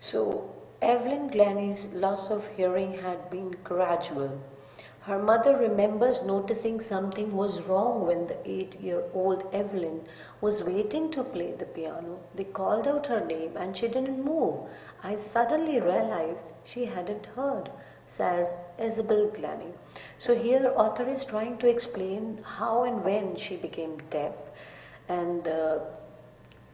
So, Evelyn Glennie's loss of hearing had been gradual. Her mother remembers noticing something was wrong when the 8-year-old Evelyn was waiting to play the piano. They called out her name and she didn't move. I suddenly realized she hadn't heard, says Isabel Glennie. So here author is trying to explain how and when she became deaf, and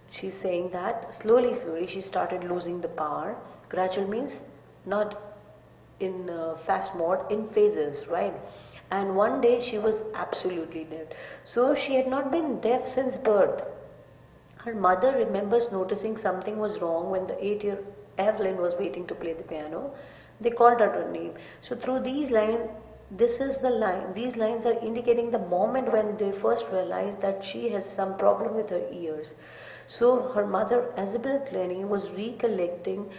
she's saying that slowly she started losing the power. Gradual means not in fast mode, in phases, right? And one day she was absolutely deaf. So she had not been deaf since birth. Her mother remembers noticing something was wrong when the 8-year Evelyn was waiting to play the piano. They called out her name. So through these lines, this is the line. These lines are indicating the moment when they first realized that she has some problem with her ears. So her mother, Isabel Glennie, was recollecting,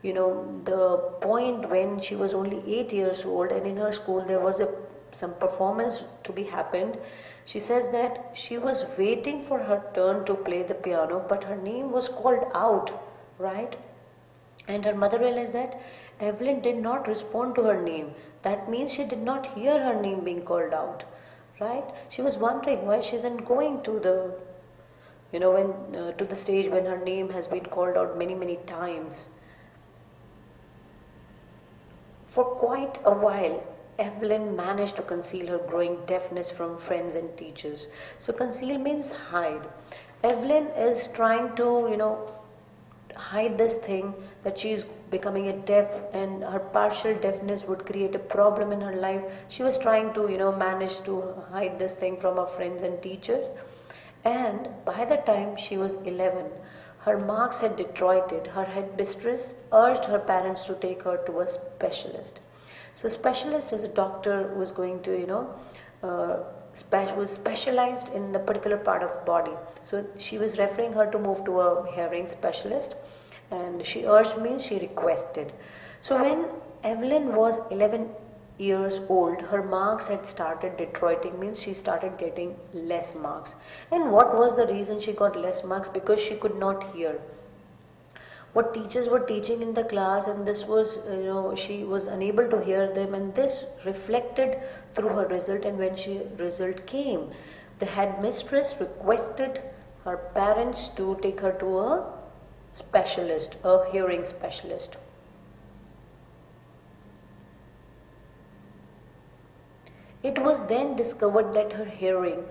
the point when she was only 8 years old, and in her school there was some performance to be happened. She says that she was waiting for her turn to play the piano, but her name was called out, right? And her mother realized that Evelyn did not respond to her name. That means she did not hear her name being called out, right? She was wondering why she isn't going to the, when to the stage when her name has been called out many times. For quite a while, Evelyn managed to conceal her growing deafness from friends and teachers. So conceal means hide. Evelyn is trying to, hide this thing that she is becoming a deaf, and her partial deafness would create a problem in her life. She was trying to, manage to hide this thing from her friends and teachers. And by the time she was 11, her marks had deteriorated. Her headmistress urged her parents to take her to a specialist. So, specialist is a doctor who is going to, was specialized in a particular part of body. So, she was referring her to move to a hearing specialist, and she urged means she requested. So, when Evelyn was 11 years old, her marks had started deteriorating, means she started getting less marks. And what was the reason she got less marks? Because she could not hear what teachers were teaching in the class, and this was, she was unable to hear them, and this reflected through her result. And when she result came, the headmistress requested her parents to take her to a specialist, a hearing specialist. It was then discovered that her hearing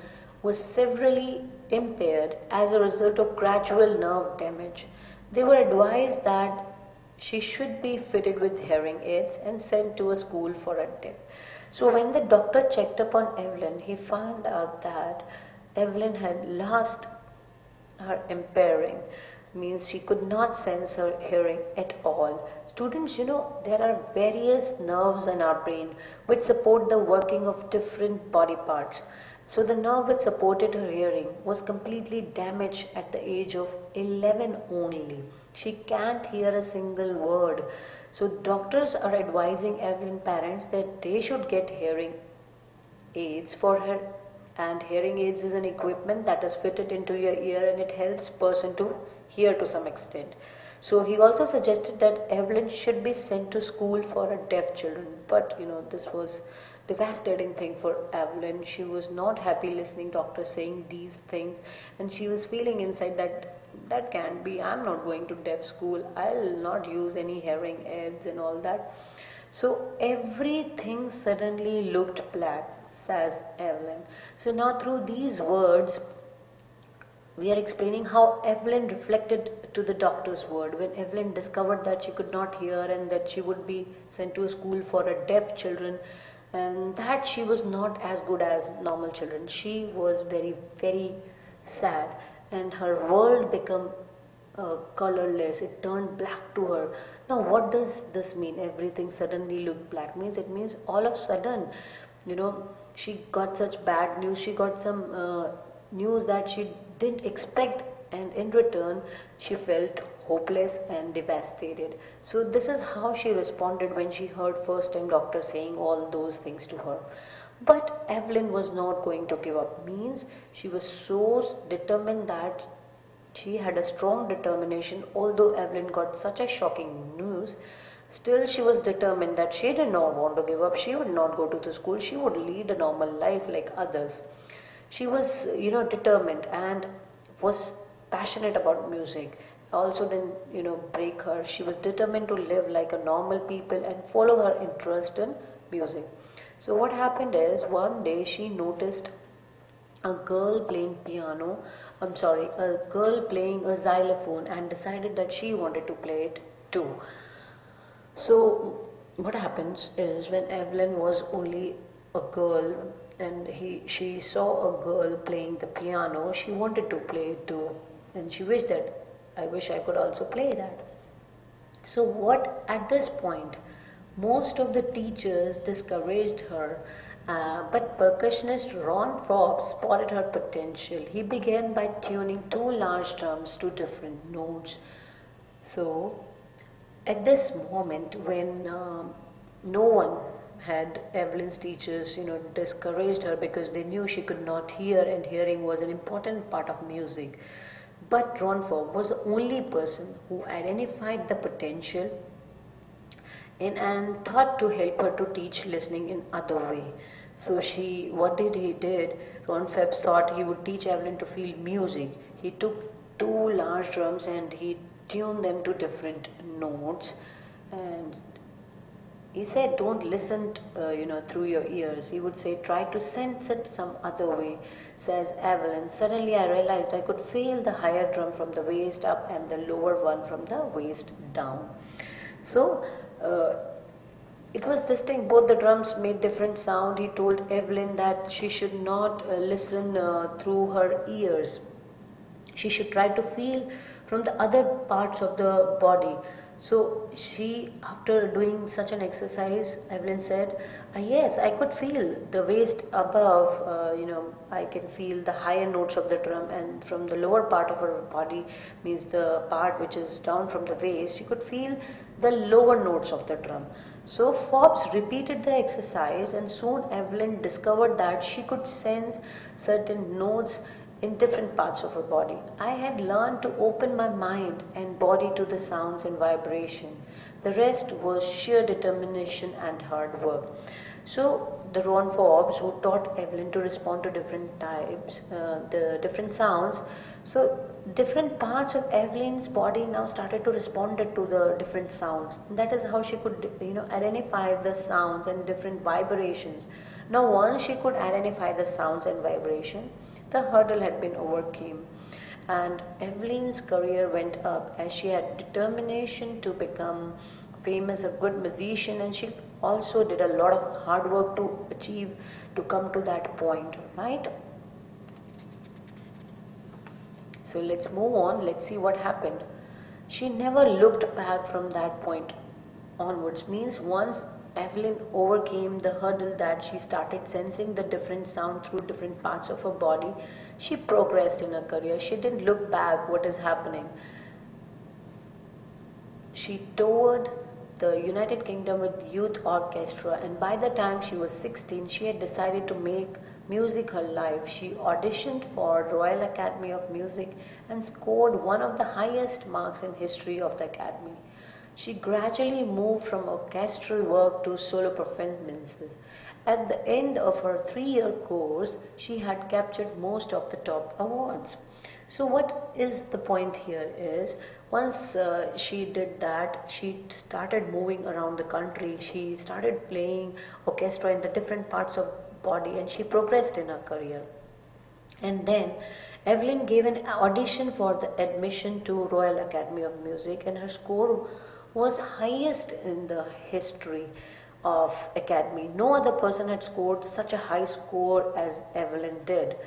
was severely impaired as a result of gradual nerve damage. They were advised that she should be fitted with hearing aids and sent to a school for a deaf. So when the doctor checked upon Evelyn, he found out that Evelyn had lost her impairing, means she could not sense her hearing at all. Students, there are various nerves in our brain which support the working of different body parts. So the nerve which supported her hearing was completely damaged at the age of 11 only. She can't hear a single word. So doctors are advising Evelyn parents that they should get hearing aids for her. And hearing aids is an equipment that is fitted into your ear, and it helps person to hear to some extent. So he also suggested that Evelyn should be sent to school for a deaf children. But this was devastating thing for Evelyn. She was not happy listening doctors saying these things, and she was feeling inside that can't be. I'm not going to deaf school. I'll not use any hearing aids and all that. So everything suddenly looked black, says Evelyn. So now through these words, we are explaining how Evelyn reflected to the doctor's word. When Evelyn discovered that she could not hear and that she would be sent to a school for a deaf children, and that she was not as good as normal children, she was very sad, and her world became colorless. It turned black to her. Now what does this mean? Everything suddenly looked black. It means all of a sudden, she got such bad news. She got some news that she didn't expect, and in return she felt hopeless and devastated. So this is how she responded when she heard first time doctor saying all those things to her. But Evelyn was not going to give up. Means she was so determined that She had a strong determination, although Evelyn got such a shocking news. Still, she was determined that she did not want to give up. She would not go to the school. She would lead a normal life like others. She was, determined and was passionate about music. Also didn't, break her. She was determined to live like a normal people and follow her interest in music. So what happened is one day she noticed a girl playing piano, a girl playing a xylophone and decided that she wanted to play it too. So what happens is when Evelyn was only a girl and she saw a girl playing the piano, she wanted to play it too, and she wished that I wish I could also play that. So what at this point, most of the teachers discouraged her, but percussionist Ron Forbes spotted her potential. He began by tuning two large drums to different notes. So at this moment, when no one had Evelyn's teachers, discouraged her because they knew she could not hear, and hearing was an important part of music. But Ron Forbes was the only person who identified the potential and thought to help her to teach listening in other way. So what did he did? Ron Phelps thought he would teach Evelyn to feel music. He took two large drums and he tuned them to different notes, and he said, "Don't listen, through your ears." He would say, "Try to sense it some other way." Says Evelyn, "Suddenly I realized I could feel the higher drum from the waist up and the lower one from the waist down." So it was distinct. Both the drums made different sound. He told Evelyn that she should not listen through her ears. She should try to feel from the other parts of the body. So after doing such an exercise, Evelyn said, "Yes, I could feel the waist above. I can feel the higher notes of the drum, and from the lower part of her body, means the part which is down from the waist, she could feel the lower notes of the drum." So Forbes repeated the exercise, and soon Evelyn discovered that she could sense certain notes in different parts of her body. "I had learned to open my mind and body to the sounds and vibration. The rest was sheer determination and hard work." So the Ron Forbes, who taught Evelyn to respond to different types, the different sounds, so different parts of Evelyn's body now started to respond to the different sounds. That is how she could, identify the sounds and different vibrations. Now, once she could identify the sounds and vibration, the hurdle had been overcome, and Evelyn's career went up as she had determination to become famous, a good musician, and she also did a lot of hard work to come to that point, right? So let's move on. Let's see what happened. She never looked back from that point onwards. Means once Evelyn overcame the hurdle that she started sensing the different sound through different parts of her body, she progressed in her career. She didn't look back what is happening. She toured the United Kingdom with youth orchestra, and by the time she was 16, she had decided to make music her life. She auditioned for Royal Academy of Music and scored one of the highest marks in history of the Academy. She gradually moved from orchestral work to solo performances. At the end of her 3-year course, she had captured most of the top awards. So what is the point here is, once she did that, she started moving around the country. She started playing orchestra in the different parts of body, and she progressed in her career. And then Evelyn gave an audition for the admission to Royal Academy of Music, and her score was highest in the history of Academy. No other person had scored such a high score as Evelyn did.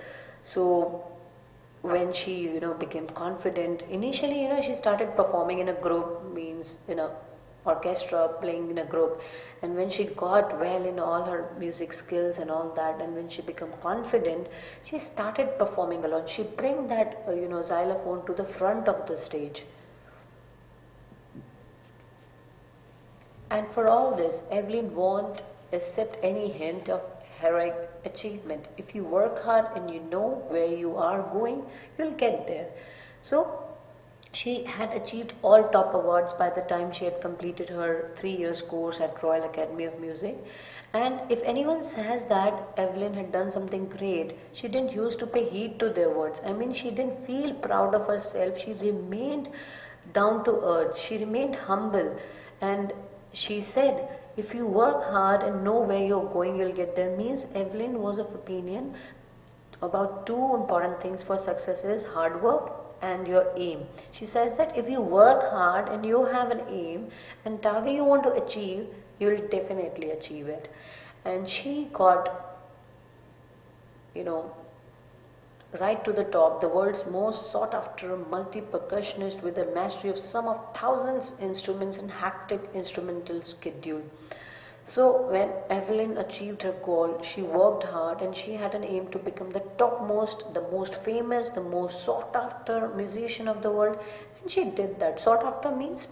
So when she became confident, initially she started performing in a group, means in a orchestra, playing in a group, and when she got well in all her music skills and all that, and when she became confident, she started performing alone. She bring that xylophone to the front of the stage. And for all this, Evelyn won't accept any hint of heroic achievement. If you work hard and you know where you are going, you'll get there. So she had achieved all top awards by the time she had completed her 3 years course at Royal Academy of Music. And if anyone says that Evelyn had done something great, she didn't used to pay heed to their words. I mean, she didn't feel proud of herself. She remained down to earth. She remained humble. And she said, if you work hard and know where you're going, you'll get there. Means Evelyn was of opinion about two important things for success is hard work and your aim. She says that if you work hard and you have an aim and target you want to achieve, you will definitely achieve it. And she got, you know, right to the top, the world's most sought after multi-percussionist with a mastery of some of thousands instruments and hectic instrumental schedule. So when Evelyn achieved her goal, she worked hard and she had an aim to become the topmost, the most famous, the most sought after musician of the world, and she did that. Sought after means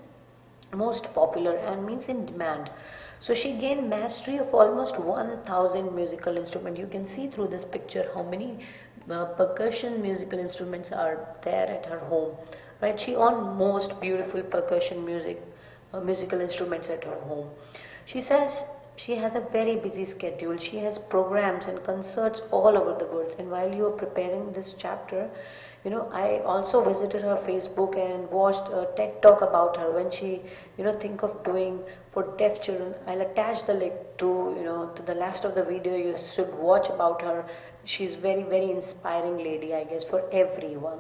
most popular and means in demand. So she gained mastery of almost 1000 musical instruments. You can see through this picture how many percussion musical instruments are there at her home. Right? She owned most beautiful percussion musical instruments at her home. She says she has a very busy schedule. She has programs and concerts all over the world. And while you are preparing this chapter, I also visited her Facebook and watched a TED talk about her when she, think of doing for deaf children. I'll attach the link to the last of the video. You should watch about her. She's very, very inspiring lady, I guess, for everyone.